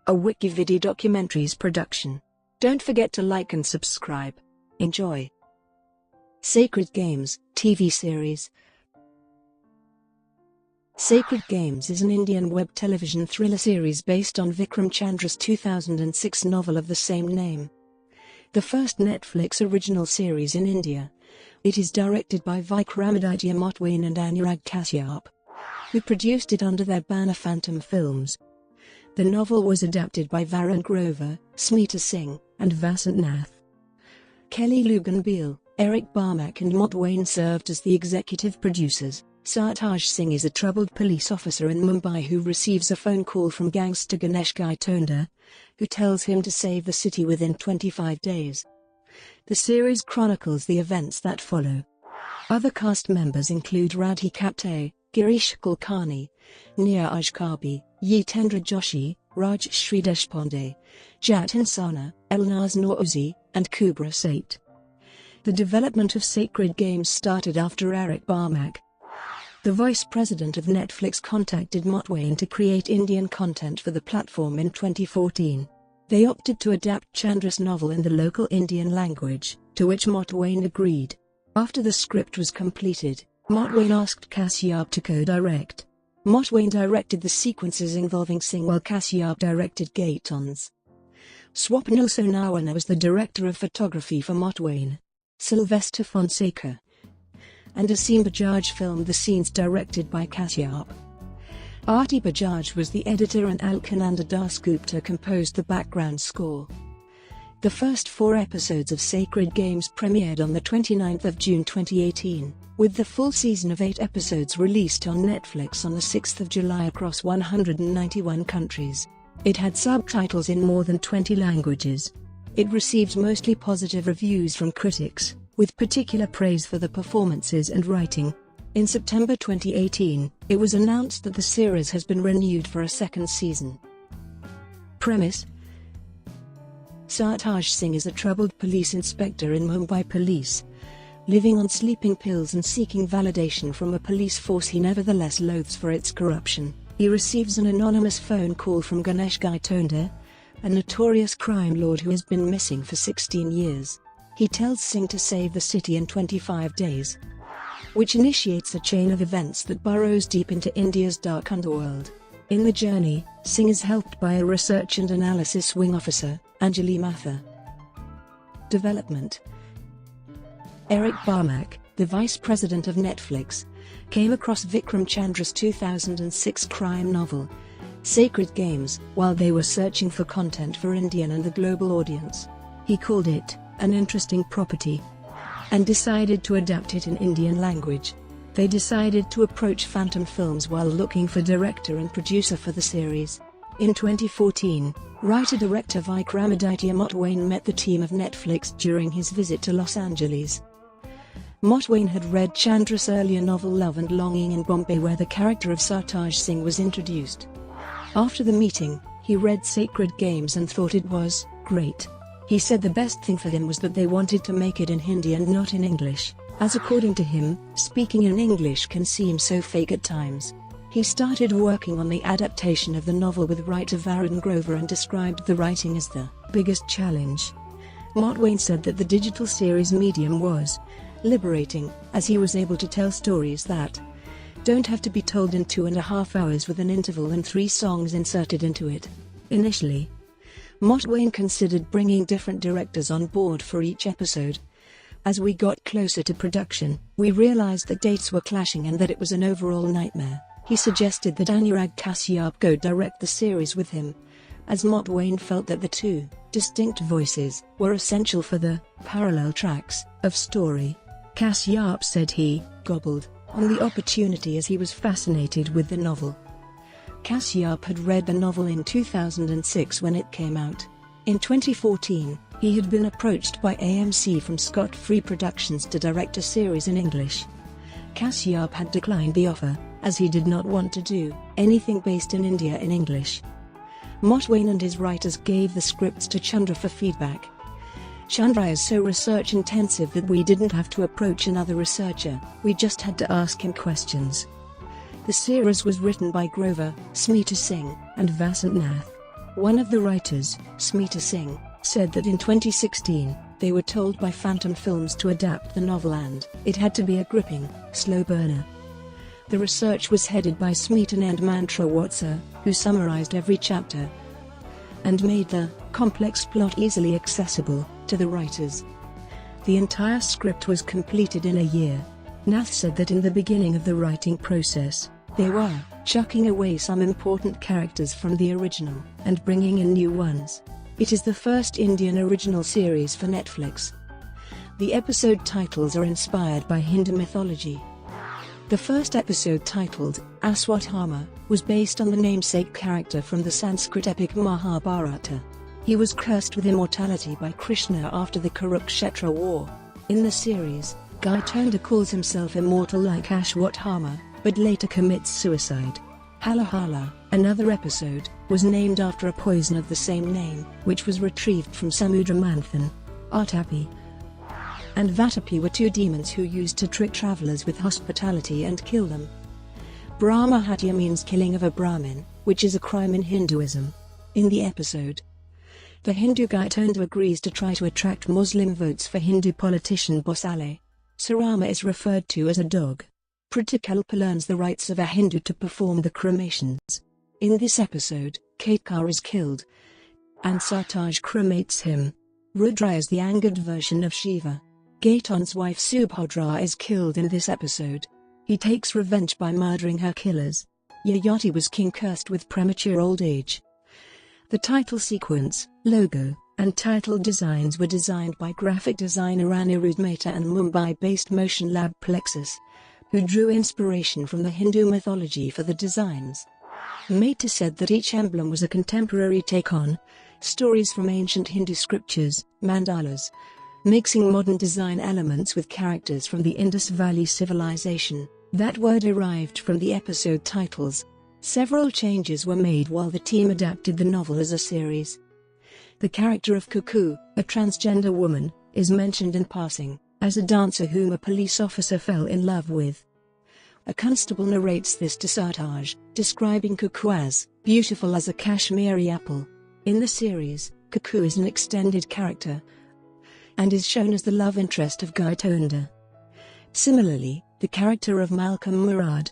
a WikiVidi documentaries production. Don't forget to like and subscribe. Enjoy. Sacred Games TV series. Sacred Games is an Indian web television thriller series based on Vikram Chandra's 2006 novel of the same name. The first Netflix original series in India. It is directed by Vikramaditya Motwane and Anurag Kashyap, who produced it under their banner Phantom Films. The novel was adapted by Varun Grover, Smita and Vasant Nath. Kelly Luegenbiehl, Erik Barmack and Motwane served as the executive producers. Sartaj Singh is a troubled police officer in Mumbai who receives a phone call from gangster Ganesh Gaitonde, who tells him to save the city within 25 days. The series chronicles the events that follow. Other cast members include Radhika Apte, Girish Kulkarni, Neeraj Kabi, Jeetendra Joshi, Rajshri Deshpande, Jatin Sarna, Elnaaz Norouzi, and Kubra Sait. The development of Sacred Games started after Erik Barmack, the vice president of Netflix, contacted Motwane to create Indian content for the platform in 2014. They opted to adapt Chandra's novel in the local Indian language, to which Motwane agreed. After the script was completed, Motwane asked Kashyap to co-direct. Motwane directed the sequences involving Singh while Kashyap directed Gaitonde's. Swapnil Sonawana was the director of photography for Motwane. Sylvester Fonseca and Aseem Bajaj filmed the scenes directed by Kashyap. Arti Bajaj was the editor and Alkananda Dasgupta composed the background score. The first 4 episodes of Sacred Games premiered on the 29th of June 2018, with the full season of 8 episodes released on Netflix on the 6th of July across 191 countries. It had subtitles in more than 20 languages. It received mostly positive reviews from critics, with particular praise for the performances and writing. In September 2018, it was announced that the series has been renewed for a second season. Premise: Sartaj Singh is a troubled police inspector in Mumbai Police, living on sleeping pills and seeking validation from a police force he nevertheless loathes for its corruption. He receives an anonymous phone call from Ganesh Gaitonde, a notorious crime lord who has been missing for 16 years. He tells Singh to save the city in 25 days, which initiates a chain of events that burrows deep into India's dark underworld. In the journey, Singh is helped by a research and analysis wing officer, Anjali Mathur. Development: Erik Barmack, the vice president of Netflix, came across Vikram Chandra's 2006 crime novel, Sacred Games, while they were searching for content for Indian and the global audience. He called it an interesting property and decided to adapt it in Indian language. They decided to approach Phantom Films while looking for director and producer for the series. In 2014, writer-director Vikramaditya Motwane met the team of Netflix during his visit to Los Angeles. Motwane had read Chandra's earlier novel Love and Longing in Bombay, where the character of Sartaj Singh was introduced. After the meeting, he read Sacred Games and thought it was great. He said the best thing for him was that they wanted to make it in Hindi and not in English, as according to him, speaking in English can seem so fake at times. He started working on the adaptation of the novel with writer Varun Grover and described the writing as the biggest challenge. Motwane said that the digital series medium was liberating, as he was able to tell stories that don't have to be told in 2.5 hours with an interval and 3 songs inserted into it. Initially, Motwane considered bringing different directors on board for each episode. As we got closer to production, we realized that dates were clashing and that it was an overall nightmare. He suggested that Anurag Kashyap go direct the series with him, as Motwane felt that the 2 distinct voices were essential for the parallel tracks of story. Kashyap said he gobbled on the opportunity as he was fascinated with the novel. Kashyap had read the novel in 2006 when it came out. In 2014, he had been approached by AMC from Scott Free Productions to direct a series in English. Kashyap had declined the offer, as he did not want to do anything based in India in English. Motwane and his writers gave the scripts to Chandra for feedback. Chandra is so research-intensive that we didn't have to approach another researcher, we just had to ask him questions. The series was written by Grover, Smita and Vasant Nath. One of the writers, Smita Singh, said that in 2016, they were told by Phantom Films to adapt the novel and it had to be a gripping, slow burner. The research was headed by Smita and Mantra Watsa, who summarized every chapter and made the complex plot easily accessible to the writers. The entire script was completed in a year. Nath said that in the beginning of the writing process, they were chucking away some important characters from the original and bringing in new ones. It is the first Indian original series for Netflix. The episode titles are inspired by Hindu mythology. The first episode, titled Aswatthama, was based on the namesake character from the Sanskrit epic Mahabharata. He was cursed with immortality by Krishna after the Kurukshetra war. In the series, Gaitonde calls himself immortal like Ashwatthama, but later commits suicide. Halahala, another episode, was named after a poison of the same name, which was retrieved from Samudramanthan. Atapi and Vatapi were two demons who used to trick travelers with hospitality and kill them. Brahmahatya means killing of a Brahmin, which is a crime in Hinduism. In the episode, the Hindu Gaitonde agrees to try to attract Muslim votes for Hindu politician Bosale. Sarama is referred to as a dog. Pratikalpa learns the rites of a Hindu to perform the cremations. In this episode, Ketkar is killed, and Sartaj cremates him. Rudra is the angered version of Shiva. Gaitonde's wife Subhadra is killed in this episode. He takes revenge by murdering her killers. Yayati was king cursed with premature old age. The title sequence, logo, and title designs were designed by graphic designer Anirudh Mehta and Mumbai-based Motion Lab Plexus, who drew inspiration from the Hindu mythology for the designs. Mehta said that each emblem was a contemporary take on stories from ancient Hindu scriptures, mandalas, mixing modern design elements with characters from the Indus Valley civilization. That word arrived from the episode titles. Several changes were made while the team adapted the novel as a series. The character of Cuckoo, a transgender woman, is mentioned in passing as a dancer whom a police officer fell in love with. A constable narrates this to Sartaj, describing Cuckoo as beautiful as a Kashmiri apple. In the series, Cuckoo is an extended character and is shown as the love interest of Gaitonde. Similarly, the character of Malcolm Murad,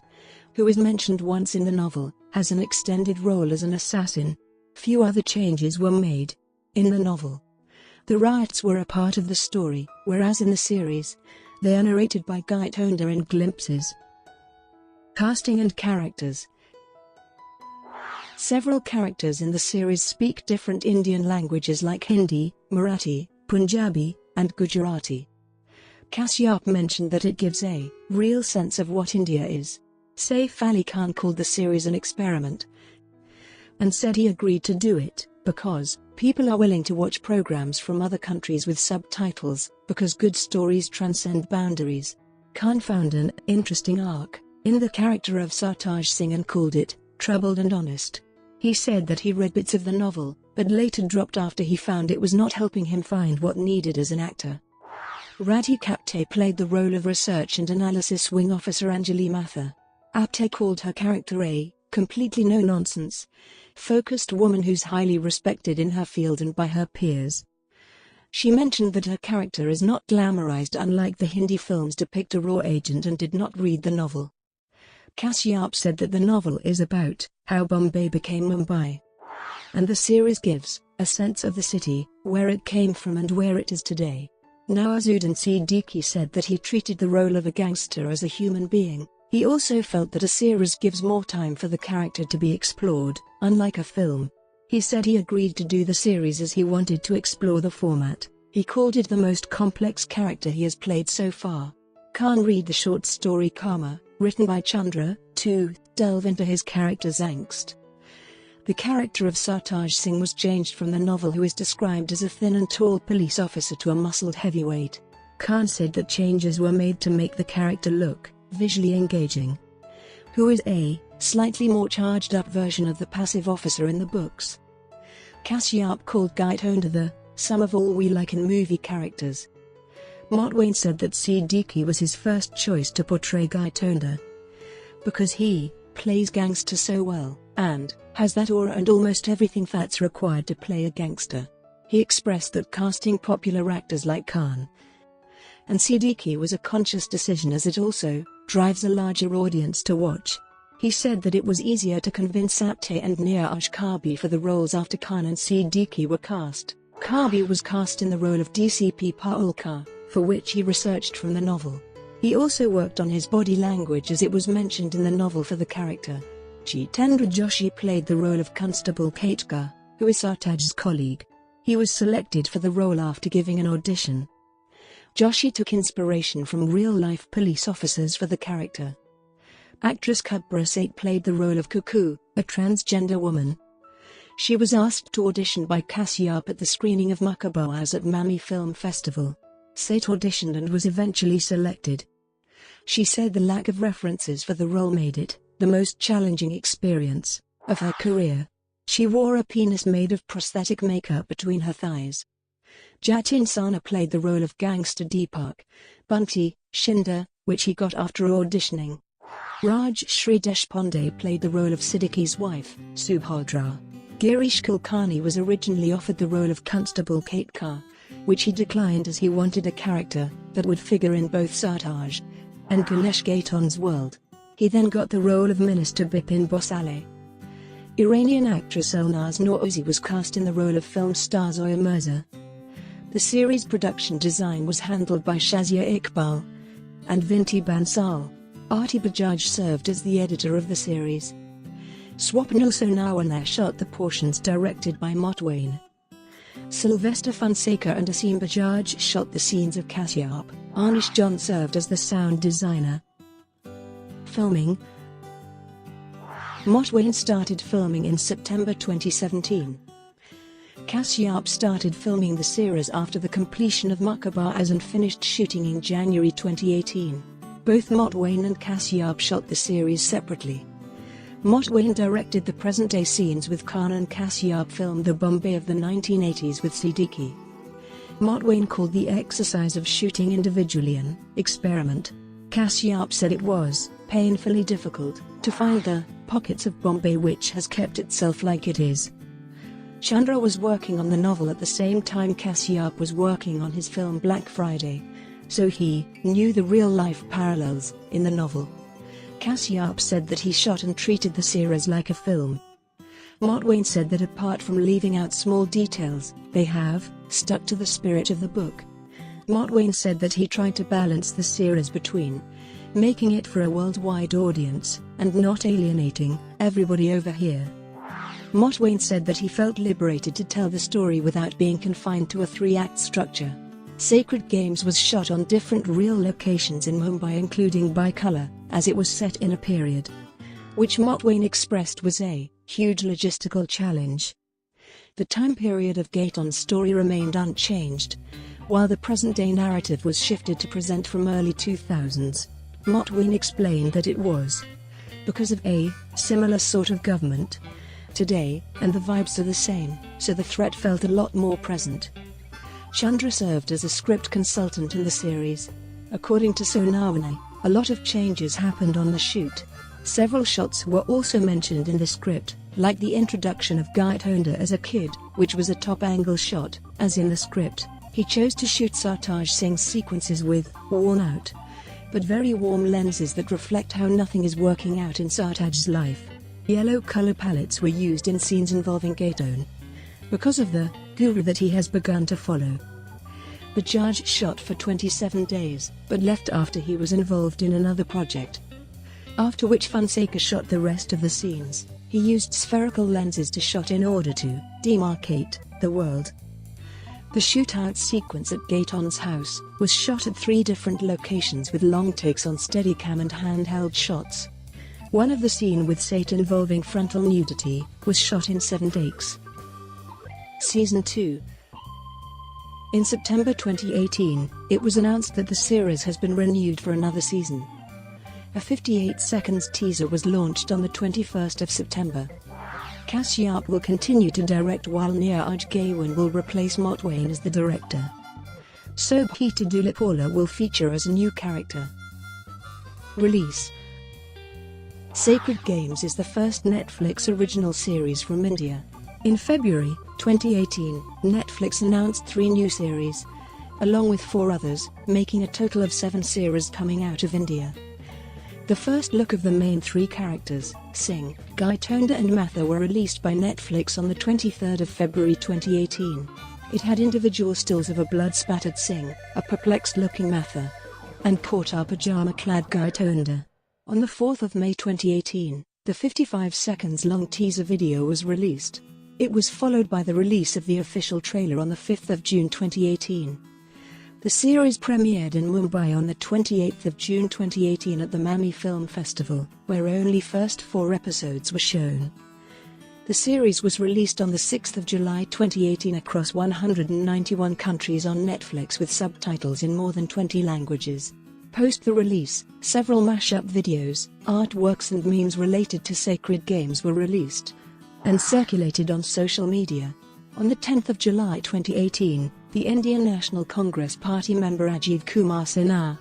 who is mentioned once in the novel, has an extended role as an assassin. Few other changes were made. In the novel, the riots were a part of the story, whereas in the series, they are narrated by Gaitonde in glimpses. Casting and characters. Several characters in the series speak different Indian languages like Hindi, Marathi, Punjabi, and Gujarati. Kashyap mentioned that it gives a real sense of what India is. Saif Ali Khan called the series an experiment and said he agreed to do it because people are willing to watch programs from other countries with subtitles, because good stories transcend boundaries. Khan found an interesting arc in the character of Sartaj Singh and called it troubled and honest. He said that he read bits of the novel, but later dropped after he found it was not helping him find what needed as an actor. Radhika Apte played the role of research and analysis wing officer Anjali Mathur. Apte called her character a completely no-nonsense, focused woman who's highly respected in her field and by her peers. She mentioned that her character is not glamorized unlike the Hindi films depict a raw agent and did not read the novel. Kashyap said that the novel is about how Bombay became Mumbai, and the series gives a sense of the city, where it came from and where it is today. Nawazuddin Siddiqui said that he treated the role of a gangster as a human being. He also felt that a series gives more time for the character to be explored, unlike a film. He said he agreed to do the series as he wanted to explore the format. He called it the most complex character he has played so far. Khan read the short story Karma, written by Chandra, to delve into his character's angst. The character of Sartaj Singh was changed from the novel, who is described as a thin and tall police officer, to a muscled heavyweight. Khan said that changes were made to make the character look visually engaging, who is a slightly more charged-up version of the passive officer in the books. Kashyap called Gaitonde the sum of all we like in movie characters. Motwane said that Siddiqui was his first choice to portray Gaitonde because he plays gangster so well, and has that aura and almost everything that's required to play a gangster. He expressed that casting popular actors like Khan and Siddiqui was a conscious decision as it also drives a larger audience to watch. He said that it was easier to convince Apte and Neeraj Kabi for the roles after Khan and Siddiqui were cast. Kabi was cast in the role of DCP Paulkar, for which he researched from the novel. He also worked on his body language as it was mentioned in the novel for the character. Jeetendra Joshi played the role of Constable Katkar, who is Sartaj's colleague. He was selected for the role after giving an audition. Joshi took inspiration from real-life police officers for the character. Actress Kubra Sait played the role of Cuckoo, a transgender woman. She was asked to audition by Kashyap at the screening of Mukabaaz at Mami Film Festival. Sait auditioned and was eventually selected. She said the lack of references for the role made it the most challenging experience of her career. She wore a penis made of prosthetic makeup between her thighs. Jatin Sarna played the role of gangster Deepak Bunty Shinder, which he got after auditioning. Rajshri Deshpande played the role of Siddiqui's wife, Subhadra. Girish Kulkarni was originally offered the role of Constable Katkar, which he declined as he wanted a character that would figure in both Sartaj and Ganesh Gaitonde's world. He then got the role of Minister Bipin Bhosale. Iranian actress Elnaaz Norouzi was cast in the role of film star Zoya Mirza. The series' production design was handled by Shazia Iqbal and Vinti Bansal. Arti Bajaj served as the editor of the series. Swapnil Sonawane shot the portions directed by Motwane. Sylvester Fonseca and Asim Bajaj shot the scenes of Kashyap. Anish John served as the sound designer. Filming. Motwane started filming in September 2017. Kashyap started filming the series after the completion of Mukabaaz and finished shooting in January 2018. Both Motwane and Kashyap shot the series separately. Motwane directed the present-day scenes with Khan and Kashyap filmed the Bombay of the 1980s with Siddiqui. Motwane called the exercise of shooting individually an experiment. Kashyap said it was painfully difficult to find the pockets of Bombay which has kept itself like it is. Chandra was working on the novel at the same time Kashyap was working on his film Black Friday, so he knew the real-life parallels in the novel. Kashyap said that he shot and treated the series like a film. Motwane said that apart from leaving out small details, they have stuck to the spirit of the book. Motwane said that he tried to balance the series between making it for a worldwide audience and not alienating everybody over here. Motwane said that he felt liberated to tell the story without being confined to a 3-act structure. Sacred Games was shot on different real locations in Mumbai including Bicolor, as it was set in a period which Motwane expressed was a huge logistical challenge. The time period of Gaitonde's story remained unchanged, while the present-day narrative was shifted to present from early 2000s. Motwane explained that it was because of a similar sort of government today, and the vibes are the same, so the threat felt a lot more present. Chandra served as a script consultant in the series. According to Sonawane, a lot of changes happened on the shoot. Several shots were also mentioned in the script, like the introduction of Gaitonde as a kid, which was a top-angle shot, as in the script. He chose to shoot Sartaj Singh's sequences with worn-out, but very warm lenses that reflect how nothing is working out in Sartaj's life. Yellow color palettes were used in scenes involving Gaitonde because of the guru that he has begun to follow. Bajaj shot for 27 days, but left after he was involved in another project, after which Fonseca shot the rest of the scenes. He used spherical lenses to shot in order to demarcate the world. The shootout sequence at Gaitonde's house was shot at 3 different locations with long takes on Steadicam and handheld shots. One of the scenes with Sait involving frontal nudity was shot in 7 takes. Season 2. In September 2018, it was announced that the series has been renewed for another season. A 58 seconds teaser was launched on the 21st of September. Kashyap will continue to direct while Neeraj Kabi will replace Motwane as the director. Sobhita Dulipala will feature as a new character. Release. Sacred Games is the first Netflix original series from India. In February 2018, Netflix announced 3 new series, along with 4 others, making a total of 7 series coming out of India. The first look of the main 3 characters, Singh, Gaitonde and Matha, were released by Netflix on the 23rd of February 2018. It had individual stills of a blood-spattered Singh, a perplexed-looking Matha, and caught-up pajama-clad Gaitonde. On the 4th of May 2018, the 55 seconds long teaser video was released. It was followed by the release of the official trailer on the 5th of June 2018. The series premiered in Mumbai on the 28th of June 2018 at the Mami Film Festival, where only first 4 episodes were shown. The series was released on the 6th of July 2018 across 191 countries on Netflix with subtitles in more than 20 languages. Post the release, several mashup videos, artworks and memes related to Sacred Games were released and circulated on social media. On the 10th of July 2018, the Indian National Congress Party member Ajit Kumar Sinha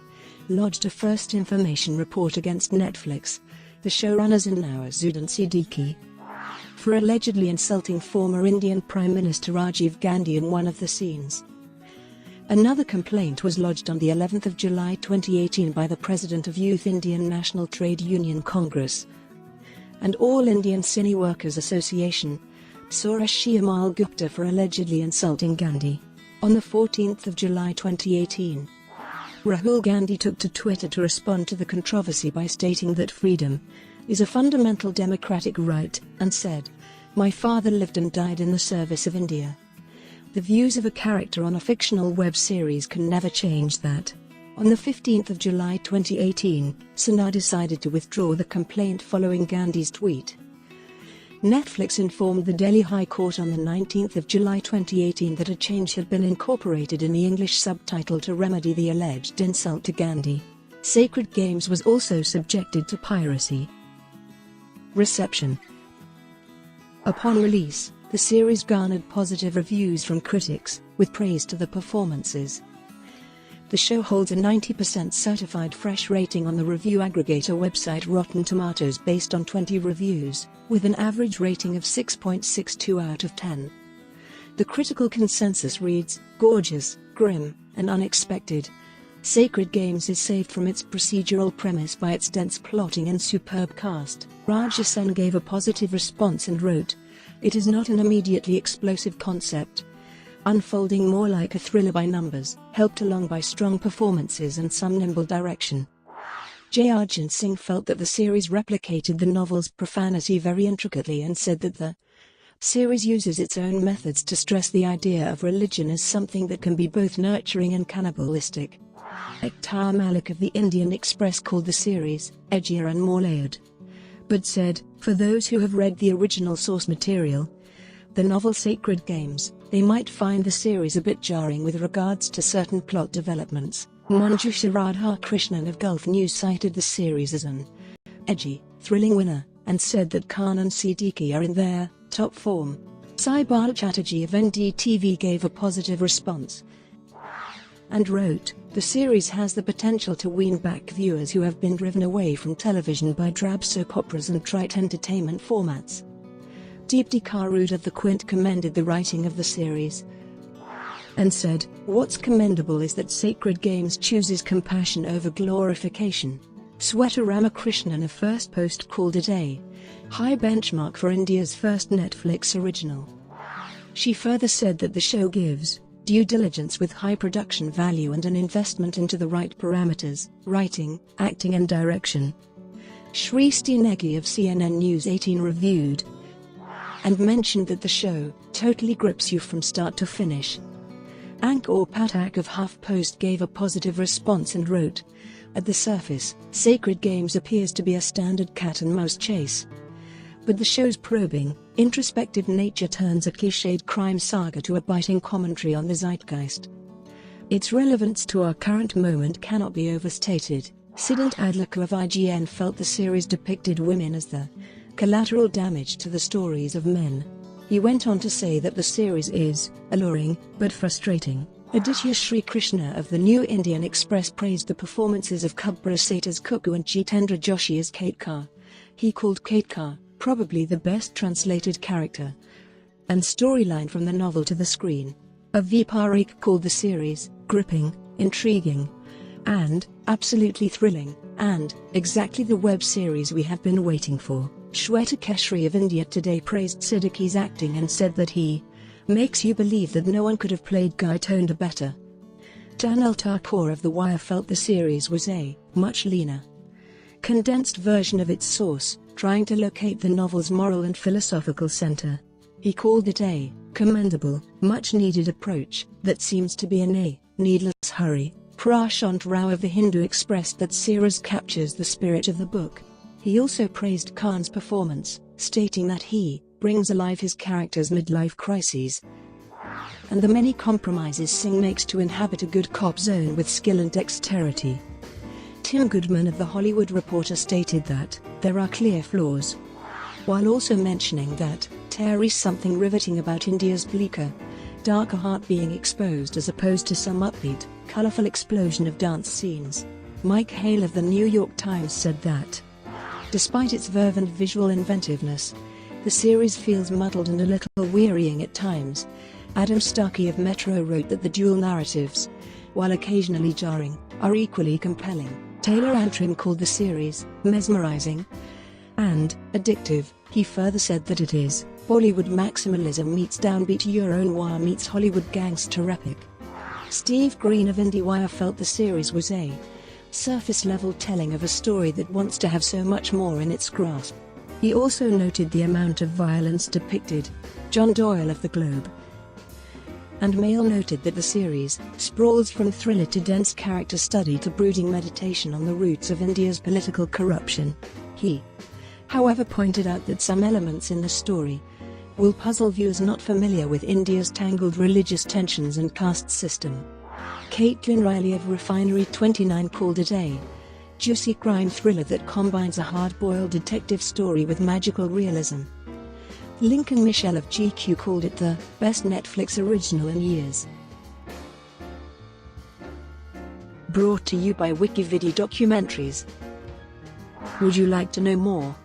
lodged a first information report against Netflix, the showrunners Elnaaz and Siddiqui, for allegedly insulting former Indian Prime Minister Rajiv Gandhi in one of the scenes. Another complaint was lodged on the 11th of July 2018 by the President of Youth Indian National Trade Union Congress and All Indian Cine Workers Association, Suresh Yamal Gupta, for allegedly insulting Gandhi. On the 14th of July 2018, Rahul Gandhi took to Twitter to respond to the controversy by stating that freedom is a fundamental democratic right, and said, "My father lived and died in the service of India. The views of a character on a fictional web series can never change that." On the 15th of July 2018, Sinha decided to withdraw the complaint following Gandhi's tweet. Netflix informed the Delhi High Court on the 19th of July 2018 that a change had been incorporated in the English subtitle to remedy the alleged insult to Gandhi. Sacred Games was also subjected to piracy. Reception. Upon release, the series garnered positive reviews from critics, with praise to the performances. The show holds a 90% certified fresh rating on the review aggregator website Rotten Tomatoes based on 20 reviews, with an average rating of 6.62 out of 10. The critical consensus reads, "Gorgeous, grim, and unexpected." Sacred Games is saved from its procedural premise by its dense plotting and superb cast. Rajshri Deshpande gave a positive response and wrote, "It is not an immediately explosive concept, unfolding more like a thriller by numbers, helped along by strong performances and some nimble direction." Jatin Singh felt that the series replicated the novel's profanity very intricately and said that the series uses its own methods to stress the idea of religion as something that can be both nurturing and cannibalistic. Akhtar Malik of the Indian Express called the series edgier and more layered, but said, "For those who have read the original source material, the novel Sacred Games, they might find the series a bit jarring with regards to certain plot developments." Manjusha Radhakrishnan of Gulf News cited the series as an edgy, thrilling winner, and said that Khan and Siddiqui are in their top form. Saibal Chatterjee of NDTV gave a positive response and wrote, "The series has the potential to wean back viewers who have been driven away from television by drab soap operas and trite entertainment formats." Deepti Karud of The Quint commended the writing of the series and said, "What's commendable is that Sacred Games chooses compassion over glorification." Sweta Ramakrishnan of First Post called it a high benchmark for India's first Netflix original. She further said that the show gives due diligence with high production value and an investment into the right parameters, writing, acting and direction. Shrishti Negi of CNN News 18 reviewed and mentioned that the show totally grips you from start to finish. Ankur Pathak of HuffPost gave a positive response and wrote, "At the surface, Sacred Games appears to be a standard cat and mouse chase. But the show's probing, introspective nature turns a cliched crime saga to a biting commentary on the zeitgeist. Its relevance to our current moment cannot be overstated." Siddhant Adlakar of IGN felt the series depicted women as the collateral damage to the stories of men. He went on to say that the series is alluring, but frustrating. Aditya Sri Krishna of the New Indian Express praised the performances of Kubra Sait as Cuckoo and Jeetendra Joshi as Katkar. He called Katkar, probably the best translated character and storyline from the novel to the screen. Avi Parikh called the series gripping, intriguing, and absolutely thrilling, and exactly the web series we have been waiting for. Shweta Keshri of India Today praised Siddiqui's acting and said that he makes you believe that no one could have played Gaitonde better. Danil Thakur of The Wire felt the series was a much leaner, condensed version of its source, trying to locate the novel's moral and philosophical center. He called it a commendable, much-needed approach that seems to be in a needless hurry. Prashant Rao of The Hindu expressed that series captures the spirit of the book. He also praised Khan's performance, stating that he brings alive his character's midlife crises and the many compromises Singh makes to inhabit a good cop zone with skill and dexterity. Tim Goodman of The Hollywood Reporter stated that there are clear flaws, while also mentioning that there is something riveting about India's bleaker, darker heart being exposed as opposed to some upbeat, colorful explosion of dance scenes. Mike Hale of The New York Times said that despite its verve and visual inventiveness, the series feels muddled and a little wearying at times. Adam Starkey of Metro wrote that the dual narratives, while occasionally jarring, are equally compelling. Taylor Antrim called the series mesmerizing and addictive. He further said that it is Bollywood maximalism meets downbeat Euro noir meets Hollywood gangster epic. Steve Green of IndieWire felt the series was a surface-level telling of a story that wants to have so much more in its grasp. He also noted the amount of violence depicted. John Doyle of The Globe and Mail noted that the series sprawls from thriller to dense character study to brooding meditation on the roots of India's political corruption. He, however, pointed out that some elements in the story will puzzle viewers not familiar with India's tangled religious tensions and caste system. Caitlin Riley of Refinery 29 called it a juicy crime thriller that combines a hard-boiled detective story with magical realism. Lincoln Michelle of GQ called it the best Netflix original in years. Brought to you by WikiVidi Documentaries. Would you like to know more?